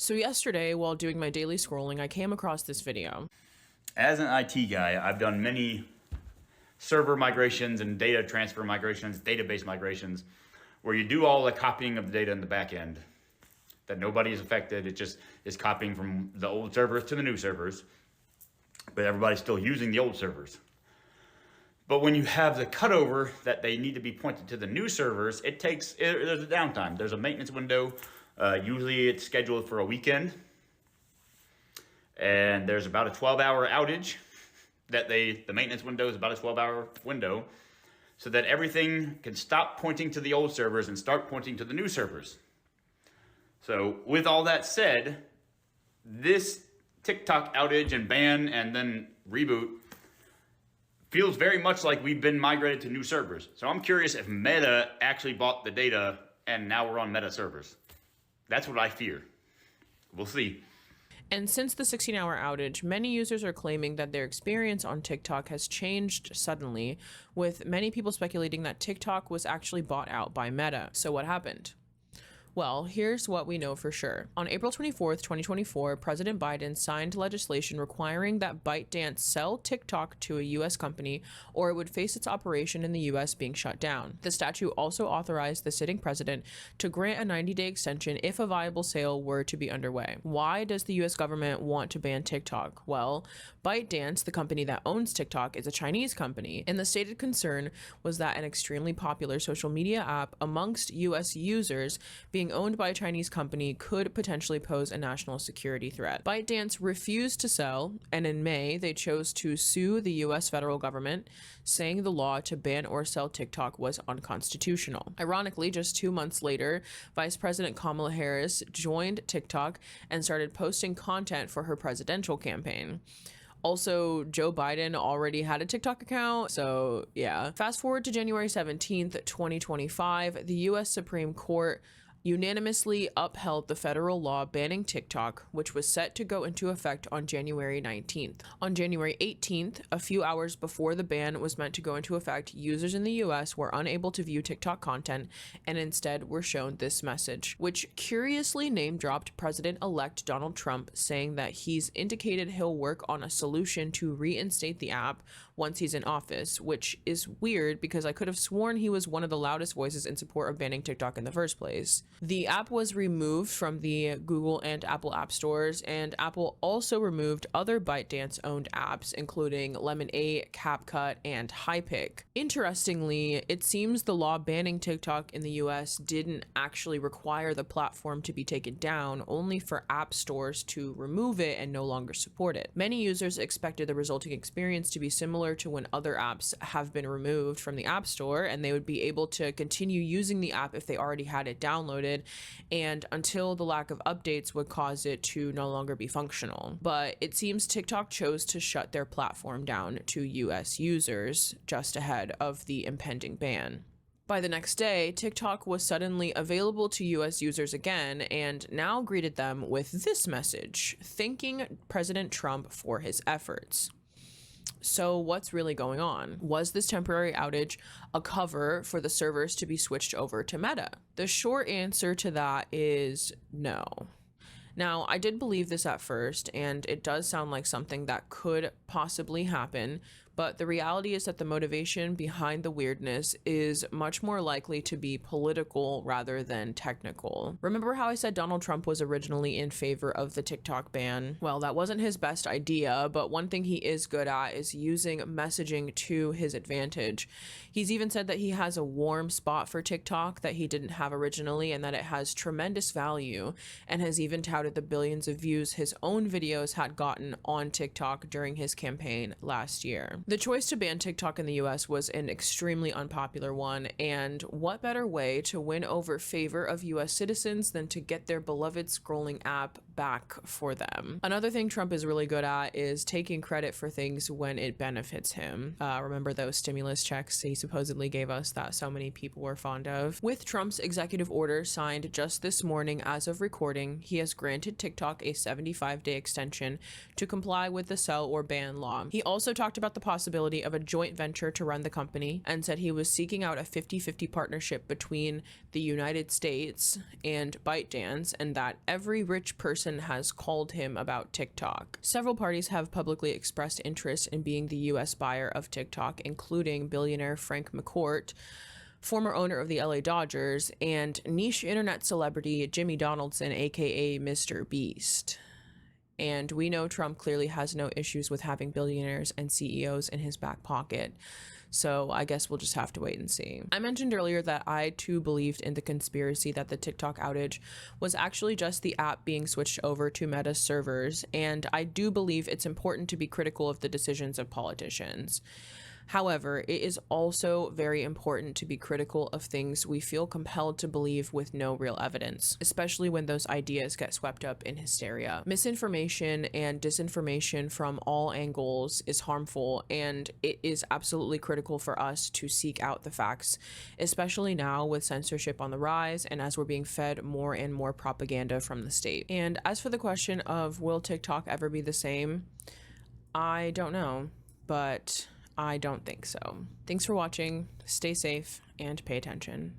So yesterday, while doing my daily scrolling, I came across this video. As an IT guy, I've done many server migrations and data transfer migrations, database migrations, where you do all the copying of the data in the back end, that nobody is affected. It just is copying from the old servers to the new servers, but everybody's still using the old servers. But when you have the cutover that they need to be pointed to the new servers, there's a downtime. There's a maintenance window. Usually it's scheduled for a weekend. And there's about a 12-hour outage the maintenance window is about a 12-hour window, so that everything can stop pointing to the old servers and start pointing to the new servers. So with all that said, this TikTok outage and ban and then reboot feels very much like we've been migrated to new servers. So I'm curious if Meta actually bought the data and now we're on Meta servers. That's what I fear. We'll see. And since the 16-hour outage, many users are claiming that their experience on TikTok has changed suddenly, with many people speculating that TikTok was actually bought out by Meta. So what happened? Well, here's what we know for sure. On April 24th, 2024, President Biden signed legislation requiring that ByteDance sell TikTok to a U.S. company, or it would face its operation in the U.S. being shut down. The statute also authorized the sitting president to grant a 90-day extension if a viable sale were to be underway. Why does the U.S. government want to ban TikTok? Well, ByteDance, the company that owns TikTok, is a Chinese company, and the stated concern was that an extremely popular social media app amongst U.S. users being owned by a Chinese company could potentially pose a national security threat. ByteDance refused to sell, and in May, they chose to sue the U.S. federal government, saying the law to ban or sell TikTok was unconstitutional. Ironically, just 2 months later, Vice President Kamala Harris joined TikTok and started posting content for her presidential campaign. Also, Joe Biden already had a TikTok account, so yeah. Fast forward to January 17th, 2025, the U.S. Supreme Court unanimously upheld the federal law banning TikTok, which was set to go into effect on January 19th. On January 18th, a few hours before the ban was meant to go into effect, users in the US were unable to view TikTok content and instead were shown this message, which curiously name-dropped President-elect Donald Trump, saying that he's indicated he'll work on a solution to reinstate the app once he's in office, which is weird because I could have sworn he was one of the loudest voices in support of banning TikTok in the first place. The app was removed from the Google and Apple app stores, and Apple also removed other ByteDance-owned apps, including Lemon8, CapCut, and HiPic. Interestingly, it seems the law banning TikTok in the US didn't actually require the platform to be taken down, only for app stores to remove it and no longer support it. Many users expected the resulting experience to be similar to when other apps have been removed from the App Store, and they would be able to continue using the app if they already had it downloaded, and until the lack of updates would cause it to no longer be functional. But it seems TikTok chose to shut their platform down to US users just ahead of the impending ban. By the next day, TikTok was suddenly available to US users again and now greeted them with this message, thanking President Trump for his efforts. So what's really going on? Was this temporary outage a cover for the servers to be switched over to Meta? The short answer to that is no. Now, I did believe this at first, and it does sound like something that could possibly happen, but the reality is that the motivation behind the weirdness is much more likely to be political rather than technical. Remember how I said Donald Trump was originally in favor of the TikTok ban? Well, that wasn't his best idea, but one thing he is good at is using messaging to his advantage. He's even said that he has a warm spot for TikTok that he didn't have originally, and that it has tremendous value, and has even touted the billions of views his own videos had gotten on TikTok during his campaign last year. The choice to ban TikTok in the US was an extremely unpopular one, and what better way to win over favor of US citizens than to get their beloved scrolling app back for them. Another thing Trump is really good at is taking credit for things when it benefits him. Remember those stimulus checks he supposedly gave us that so many people were fond of? With Trump's executive order signed just this morning as of recording, he has granted TikTok a 75-day extension to comply with the sell or ban law. He also talked about the possibility of a joint venture to run the company and said he was seeking out a 50-50 partnership between the United States and ByteDance, and that every rich person has called him about TikTok. Several parties have publicly expressed interest in being the US buyer of TikTok, including billionaire Frank McCourt, former owner of the LA Dodgers, and niche internet celebrity Jimmy Donaldson, aka Mr. Beast. And we know Trump clearly has no issues with having billionaires and CEOs in his back pocket. So I guess we'll just have to wait and see. I mentioned earlier that I too believed in the conspiracy that the TikTok outage was actually just the app being switched over to Meta's servers, and I do believe it's important to be critical of the decisions of politicians. However, it is also very important to be critical of things we feel compelled to believe with no real evidence, especially when those ideas get swept up in hysteria. Misinformation and disinformation from all angles is harmful, and it is absolutely critical for us to seek out the facts, especially now with censorship on the rise and as we're being fed more and more propaganda from the state. And as for the question of will TikTok ever be the same, I don't know, but I don't think so. Thanks for watching, stay safe, and pay attention.